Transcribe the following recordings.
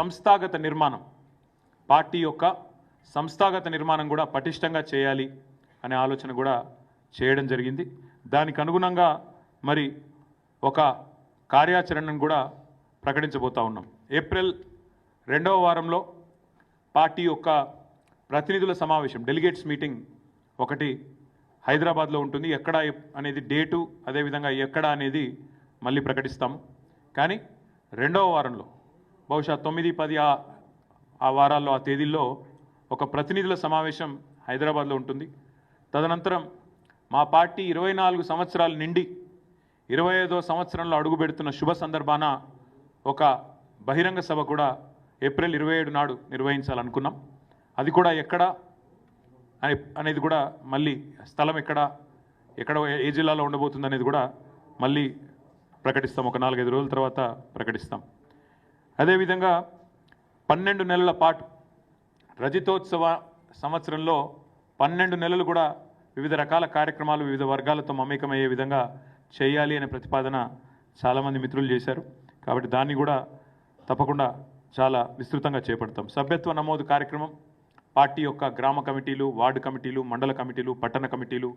సంస్థాగత నిర్మాణం, పార్టీ యొక్క సంస్థాగత నిర్మాణం కూడా పటిష్టంగా చేయాలి అనే ఆలోచన కూడా చేయడం జరిగింది. దానికి అనుగుణంగా మరి ఒక కార్యాచరణను కూడా ప్రకటించబోతా ఉన్నాం. ఏప్రిల్ 2వ వారంలో పార్టీ యొక్క ప్రతినిధుల సమావేశం, డెలిగేట్స్ మీటింగ్ ఒకటి హైదరాబాద్లో ఉంటుంది. ఎక్కడ అనేది డేటు, అదేవిధంగా ఎక్కడ అనేది మళ్ళీ ప్రకటిస్తాము. కానీ 2వ వారంలో బహుశా 9, 10 ఆ వారాల్లో, ఆ తేదీల్లో ఒక ప్రతినిధుల సమావేశం హైదరాబాద్లో ఉంటుంది. తదనంతరం మా పార్టీ 24 సంవత్సరాలు నిండి 25వ సంవత్సరంలో అడుగు పెడుతున్న శుభ సందర్భాన ఒక బహిరంగ సభ కూడా ఏప్రిల్ 27 నాడు నిర్వహించాలనుకున్నాం. అది కూడా ఎక్కడ అనేది కూడా మళ్ళీ స్థలం ఎక్కడ ఏ జిల్లాలో ఉండబోతుంది అనేది కూడా మళ్ళీ ప్రకటిస్తాం. ఒక 4-5 రోజుల తర్వాత ప్రకటిస్తాం. అదేవిధంగా 12 నెలల పాటు రజతోత్సవ సంవత్సరంలో 12 నెలలు కూడా వివిధ రకాల కార్యక్రమాలు వివిధ వర్గాలతో మమేకమయ్యే విధంగా చేయాలి అనే ప్రతిపాదన చాలామంది మిత్రులు చేశారు. కాబట్టి దాన్ని కూడా తప్పకుండా చాలా విస్తృతంగా చేపడతాం. సభ్యత్వ నమోదు కార్యక్రమం పార్టీ యొక్క గ్రామ కమిటీలు, వార్డు కమిటీలు, మండల కమిటీలు, పట్టణ కమిటీలు,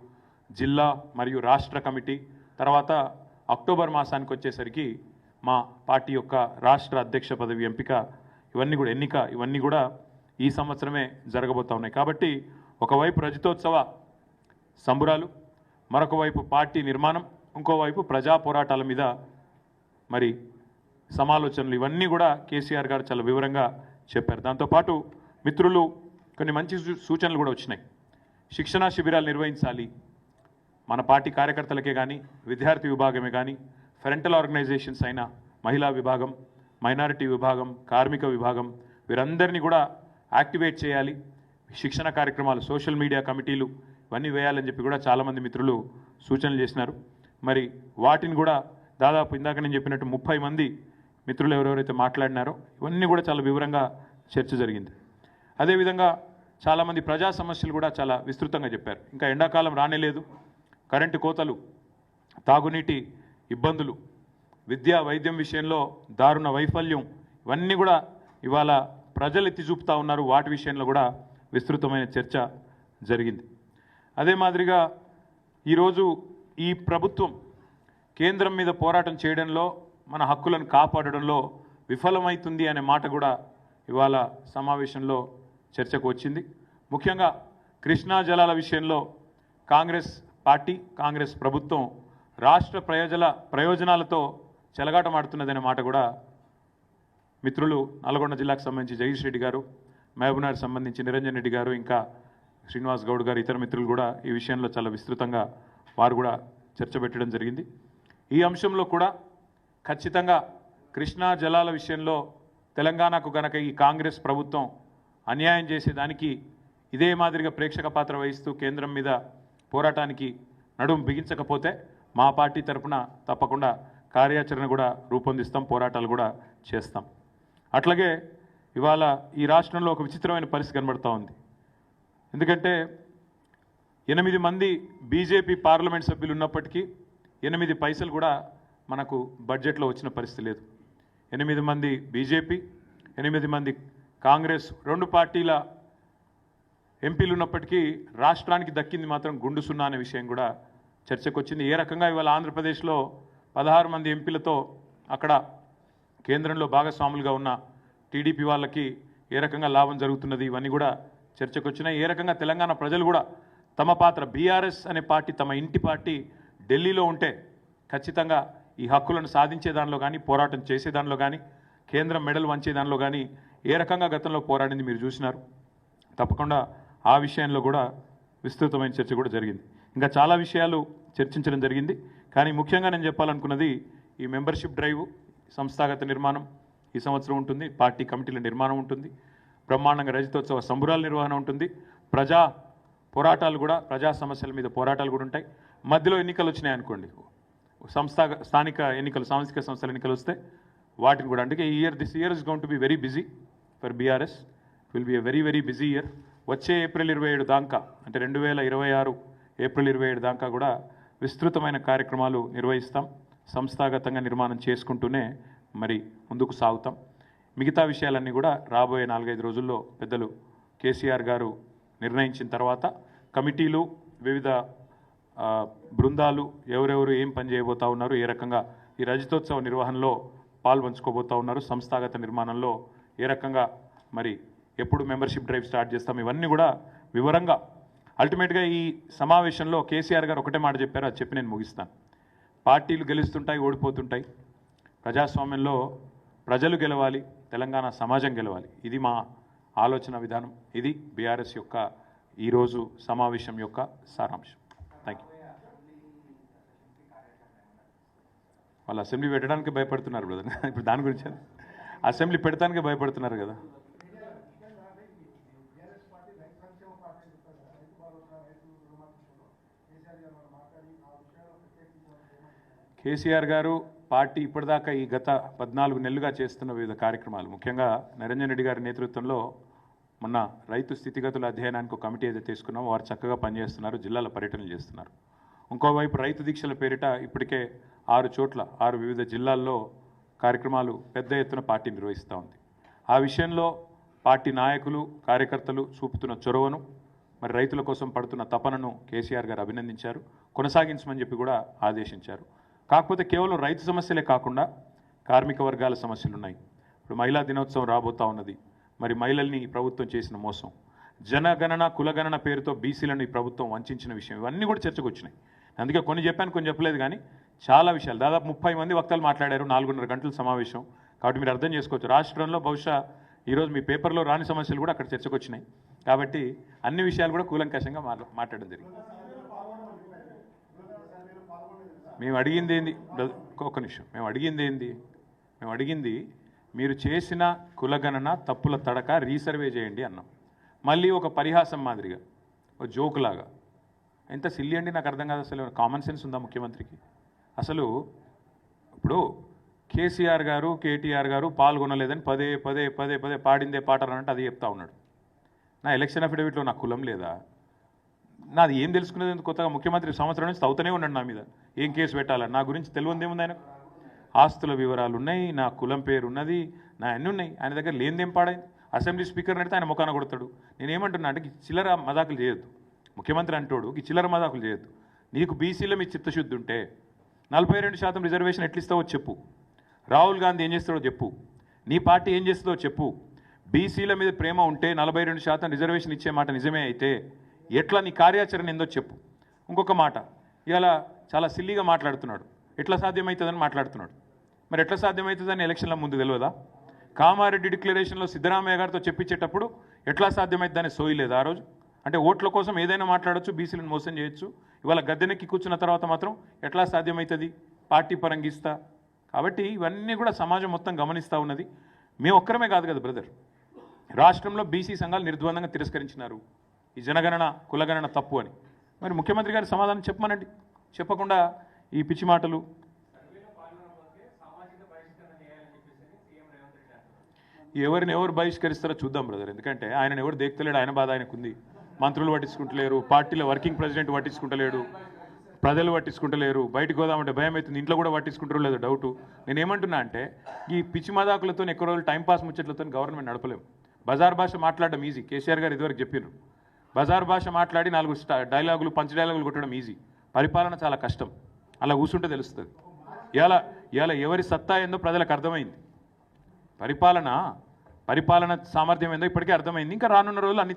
జిల్లా మరియు రాష్ట్ర కమిటీ, తర్వాత అక్టోబర్ మాసానికి వచ్చేసరికి మా పార్టీ యొక్క రాష్ట్ర అధ్యక్ష పదవి ఎంపిక, ఇవన్నీ కూడా ఈ సంవత్సరమే జరగబోతా ఉన్నాయి. కాబట్టి ఒకవైపు రజతోత్సవ సంబురాలు, మరొక వైపు పార్టీ నిర్మాణం, ఇంకోవైపు ప్రజా పోరాటాల మీద మరి సమాలోచనలు, ఇవన్నీ కూడా కేసీఆర్ గారు చాలా వివరంగా చెప్పారు. దాంతోపాటు మిత్రులు కొన్ని మంచి సూచనలు కూడా వచ్చినాయి. శిక్షణా శిబిరాలు నిర్వహించాలి. మన పార్టీ కార్యకర్తలకే కానీ, విద్యార్థి విభాగమే కానీ, ఫ్రంటల్ ఆర్గనైజేషన్స్ అయిన మహిళా విభాగం, మైనారిటీ విభాగం, కార్మిక విభాగం, వీరందరినీ కూడా యాక్టివేట్ చేయాలి. శిక్షణ కార్యక్రమాలు, సోషల్ మీడియా కమిటీలు ఇవన్నీ వేయాలని చెప్పి కూడా చాలామంది మిత్రులు సూచనలు చేసినారు. మరి వాటిని కూడా దాదాపు ఇందాక నేను చెప్పినట్టు 30 మంది మిత్రులు ఎవరెవరైతే మాట్లాడినారో ఇవన్నీ కూడా చాలా వివరంగా చర్చ జరిగింది. అదేవిధంగా చాలామంది ప్రజా సమస్యలు కూడా చాలా విస్తృతంగా చెప్పారు. ఇంకా ఎండాకాలం రానేలేదు, కరెంటు కోతలు, తాగునీటి ఇబ్బందులు, విద్యా వైద్యం విషయంలో దారుణ వైఫల్యం, ఇవన్నీ కూడా ఇవాళ ప్రజలు ఎత్తి చూపుతూ ఉన్నారు. వాటి విషయంలో కూడా విస్తృతమైన చర్చ జరిగింది. అదే మాదిరిగా ఈరోజు ఈ ప్రభుత్వం కేంద్రం మీద పోరాటం చేయడంలో, మన హక్కులను కాపాడడంలో విఫలమవుతుంది అనే మాట కూడా ఇవాళ సమావేశంలో చర్చకు వచ్చింది. ముఖ్యంగా కృష్ణా జలాల విషయంలో కాంగ్రెస్ పార్టీ, కాంగ్రెస్ ప్రభుత్వం రాష్ట్ర ప్రయోజనాలతో చెలగాటమాడుతున్నదనే మాట కూడా మిత్రులు నల్గొండ జిల్లాకు సంబంధించి జగదీష్ రెడ్డి గారు, మహబూబ్నగర్కి సంబంధించి నిరంజన్ రెడ్డి గారు, ఇంకా శ్రీనివాస్ గౌడ్ గారు, ఇతర మిత్రులు కూడా ఈ విషయంలో చాలా విస్తృతంగా వారు కూడా చర్చ పెట్టడం జరిగింది. ఈ అంశంలో కూడా ఖచ్చితంగా కృష్ణా జలాల విషయంలో తెలంగాణకు గనక ఈ కాంగ్రెస్ ప్రభుత్వం అన్యాయం చేసేదానికి ఇదే మాదిరిగా ప్రేక్షక పాత్ర వహిస్తూ కేంద్రం మీద పోరాటానికి నడుం బిగించకపోతే మా పార్టీ తరఫున తప్పకుండా కార్యాచరణ కూడా రూపొందిస్తాం, పోరాటాలు కూడా చేస్తాం. అట్లాగే ఇవాళ ఈ రాష్ట్రంలో ఒక విచిత్రమైన పరిస్థితి కనబడుతూ ఉంది. ఎందుకంటే 8 మంది బీజేపీ పార్లమెంట్ సభ్యులు ఉన్నప్పటికీ 8 పైసలు కూడా మనకు బడ్జెట్లో వచ్చిన పరిస్థితి లేదు. 8 మంది బీజేపీ, 8 మంది కాంగ్రెస్, 2 పార్టీల ఎంపీలు ఉన్నప్పటికీ రాష్ట్రానికి దక్కింది మాత్రం గుండు సున్నా అనే విషయం కూడా చర్చకు వచ్చింది. ఏ రకంగా ఇవాళ ఆంధ్రప్రదేశ్లో 16 మంది ఎంపీలతో అక్కడ కేంద్రంలో భాగస్వాములుగా ఉన్న టీడీపీ వాళ్ళకి ఏ రకంగా లాభం జరుగుతున్నది, ఇవన్నీ కూడా చర్చకు వచ్చినాయి. ఏ రకంగా తెలంగాణ ప్రజలు కూడా తమ పాత్ర, బీఆర్ఎస్ అనే పార్టీ తమ ఇంటి పార్టీ ఢిల్లీలో ఉంటే ఖచ్చితంగా ఈ హక్కులను సాధించే దానిలో కానీ, పోరాటం చేసే దానిలో కానీ, కేంద్రం మెడల్ వంచే దానిలో కానీ ఏ రకంగా గతంలో పోరాడింది మీరు చూసినారు. తప్పకుండా ఆ విషయంలో కూడా విస్తృతమైన చర్చ కూడా జరిగింది. ఇంకా చాలా విషయాలు చర్చించడం జరిగింది. కానీ ముఖ్యంగా నేను చెప్పాలనుకున్నది ఈ మెంబర్షిప్ డ్రైవ్, సంస్థాగత నిర్మాణం ఈ సంవత్సరం ఉంటుంది, పార్టీ కమిటీల నిర్మాణం ఉంటుంది, బ్రహ్మాండంగా రజతోత్సవ సంబురాల నిర్వహణ ఉంటుంది, ప్రజా పోరాటాలు కూడా, ప్రజా సమస్యల మీద పోరాటాలు కూడా ఉంటాయి. మధ్యలో ఎన్నికలు వచ్చినాయి అనుకోండి, స్థానిక ఎన్నికలు, సాంస్థిక సంస్థల ఎన్నికలు వస్తే వాటిని కూడా, అందుకే this year is going to be very busy for BRS. Will be a very very busy year. వచ్చే ఏప్రిల్ 27 దాకా, అంటే 2026 ఏప్రిల్ 27 దాకా కూడా విస్తృతమైన కార్యక్రమాలు నిర్వహిస్తాం. సంస్థాగతంగా నిర్మాణం చేసుకుంటూనే మరి ముందుకు సాగుతాం. మిగతా విషయాలన్నీ కూడా రాబోయే 4-5 రోజుల్లో పెద్దలు కేసీఆర్ గారు నిర్ణయించిన తర్వాత కమిటీలు వివిధ బృందాలు ఎవరెవరు ఏం పని చేయబోతా ఉన్నారు, ఏ రకంగా ఈ రజతోత్సవ నిర్వహణలో పాల్పంచుకోబోతా ఉన్నారు, సంస్థాగత నిర్మాణంలో ఏ రకంగా మరి ఎప్పుడు మెంబర్షిప్ డ్రైవ్ స్టార్ట్ చేస్తాం, ఇవన్నీ కూడా వివరంగా అల్టిమేట్గా ఈ సమావేశంలో కేసీఆర్ గారు ఒకటే మాట చెప్పారు, అది చెప్పి నేను ముగిస్తాను. పార్టీలు గెలుస్తుంటాయి, ఓడిపోతుంటాయి. ప్రజాస్వామ్యంలో ప్రజలు గెలవాలి, తెలంగాణ సమాజం గెలవాలి. ఇది మా ఆలోచన విధానం. ఇది బీఆర్ఎస్ యొక్క ఈరోజు సమావేశం యొక్క సారాంశం. Thank you. వాళ్ళు అసెంబ్లీ పెట్టడానికి భయపడుతున్నారు బ్రదర్. ఇప్పుడు దాని గురించి అసెంబ్లీ పెడతానికి భయపడుతున్నారు కదా. కేసీఆర్ గారు పార్టీ ఇప్పటిదాకా ఈ గత 14 నెలలుగా చేస్తున్న వివిధ కార్యక్రమాలు, ముఖ్యంగా నిరంజన్ రెడ్డి గారి నేతృత్వంలో మొన్న రైతు స్థితిగతుల అధ్యయనానికి ఒక కమిటీ ఏదైతే తీసుకున్నామో వారు చక్కగా పనిచేస్తున్నారు, జిల్లాల పర్యటనలు చేస్తున్నారు. ఇంకోవైపు రైతు దీక్షల పేరిట ఇప్పటికే 6 చోట్ల 6 వివిధ జిల్లాల్లో కార్యక్రమాలు పెద్ద ఎత్తున పార్టీ నిర్వహిస్తూ ఉంది. ఆ విషయంలో పార్టీ నాయకులు కార్యకర్తలు చూపుతున్న చొరవను, మరి రైతుల కోసం పడుతున్న తపనను కేసీఆర్ గారు అభినందించారు, కొనసాగించమని చెప్పి కూడా ఆదేశించారు. కాకపోతే కేవలం రైతు సమస్యలే కాకుండా కార్మిక వర్గాల సమస్యలు ఉన్నాయి. ఇప్పుడు మహిళా దినోత్సవం రాబోతూ ఉన్నది. మరి మహిళల్ని ఈ ప్రభుత్వం చేసిన మోసం, జనగణన కులగణన పేరుతో బీసీలను ఈ ప్రభుత్వం వంచిన విషయం, ఇవన్నీ కూడా చర్చకు వచ్చినాయి. అందుకే కొన్ని చెప్పాను, కొన్ని చెప్పలేదు. కానీ చాలా విషయాలు, దాదాపు 30 మంది వక్తలు మాట్లాడారు, 4.5 గంటల సమావేశం. కాబట్టి మీరు అర్థం చేసుకోవచ్చు, రాష్ట్రంలో బహుశా ఈరోజు మీ పేపర్లో రాని సమస్యలు కూడా అక్కడ చర్చకు వచ్చినాయి. కాబట్టి అన్ని విషయాలు కూడా కూలంకషంగా మాట్లాడడం జరిగింది. మేము అడిగింది ఏంది, ఒక్క నిమిషం, మేము అడిగింది మీరు చేసిన కులగణన తప్పుల తడక రీసర్వే చేయండి అన్నాం. మళ్ళీ ఒక పరిహాసం మాదిరిగా, ఒక జోకులాగా, ఎంత సిల్లి అండి, నాకు అర్థం కాదు. అసలు కామన్ సెన్స్ ఉందా ముఖ్యమంత్రికి? అసలు ఇప్పుడు కేసీఆర్ గారు కేటీఆర్ గారు పాల్గొనలేదని పదే పదే పదే పదే పాడిందే పాట అన్నట్టు అది చెప్తా ఉన్నాడు. నా ఎలక్షన్ అఫిడవిట్లో నా కులం లేదా? నాది ఏం తెలుసుకునేది కొత్తగా? ముఖ్యమంత్రి సంవత్సరం నుంచి తవ్వుతూనే ఉన్నాడు నా మీద, ఏం కేసు పెట్టాలని. నా గురించి తెలియదు ఏముంది ఆయనకు? ఆస్తుల వివరాలు ఉన్నాయి, నా కులం పేరు ఉన్నది, నా అన్నీ ఉన్నాయి. ఆయన దగ్గర లేనిదేం పాడైంది? అసెంబ్లీ స్పీకర్ నడితే ఆయన ముఖాన కొడతాడు. నేనేమంటున్నా అంటే చిల్లర మదాకులు చేయొద్దు. ముఖ్యమంత్రి అంటోడు ఈ చిల్లర మదాకులు చేయొద్దు. నీకు బీసీలో మీ చిత్తశుద్ధి ఉంటే 42% రిజర్వేషన్ ఎట్లిస్తావో చెప్పు. రాహుల్ గాంధీ ఏం చేస్తాడో చెప్పు. నీ పార్టీ ఏం చేస్తుందో చెప్పు. బీసీల మీద ప్రేమ ఉంటే 42% రిజర్వేషన్ ఇచ్చే మాట నిజమే అయితే ఎట్లా నీ కార్యాచరణ ఏందో చెప్పు. ఇంకొక మాట, ఇవాళ చాలా సిల్లీగా మాట్లాడుతున్నాడు, ఎట్లా సాధ్యమవుతుందని మాట్లాడుతున్నాడు. మరి ఎట్లా సాధ్యమవుతుందని ఎలక్షన్ల ముందు తెలియదా? కామారెడ్డి డిక్లరేషన్లో సిద్ధరామయ్య గారితో చెప్పించేటప్పుడు ఎట్లా సాధ్యమవుతుందని సోయలేదు ఆ రోజు. అంటే ఓట్ల కోసం ఏదైనా మాట్లాడచ్చు, బీసీలను మోసం చేయొచ్చు. ఇవాళ గద్దెనెక్కి కూర్చున్న తర్వాత మాత్రం ఎట్లా సాధ్యమవుతుంది? పార్టీ పరంగిస్తా. కాబట్టి ఇవన్నీ కూడా సమాజం మొత్తం గమనిస్తూ ఉన్నది. మేము ఒక్కరమే కాదు కదా బ్రదర్, రాష్ట్రంలో బీసీ సంఘాలు నిర్ద్వందంగా తిరస్కరించినారు ఈ జనగణన కులగణన తప్పు అని. మరి ముఖ్యమంత్రి గారి సమాధానం చెప్పమనండి. చెప్పకుండా ఈ పిచ్చి మాటలు. ఎవరిని ఎవరు బహిష్కరిస్తారో చూద్దాం బ్రదర్. ఎందుకంటే ఆయనను ఎవరు దేక్తలేడు, ఆయన బాధ ఆయనకుంది. మంత్రులు పట్టించుకుంటలేరు, పార్టీలో వర్కింగ్ ప్రెసిడెంట్ పట్టించుకుంటలేడు, ప్రజలు పట్టించుకుంటలేరు. బయటకు పోదామంటే భయం అవుతుంది, ఇంట్లో కూడా పట్టించుకుంటారో లేదో డౌటు. నేనేమంటున్నా అంటే ఈ పిచ్చి మదాకులతో ఎక్కువ రోజులు టైంపాస్ ముచ్చట్లతో గవర్నమెంట్ నడపలేము. బజార్ భాష మాట్లాడడం ఈజీ, కేసీఆర్ గారు ఇదివరకు చెప్పారు. బజార్ భాష మాట్లాడి 4 డైలాగులు పంచ్ డైలాగులు కొట్టడం ఈజీ, పరిపాలన చాలా కష్టం. అలా కూర్చుంటే తెలుస్తుంది. ఇవాళ ఎవరి సత్తా ఏందో ప్రజలకు అర్థమైంది. పరిపాలన సామర్థ్యం ఏందో ఇప్పటికే అర్థమైంది. ఇంకా రానున్న రోజులు అన్ని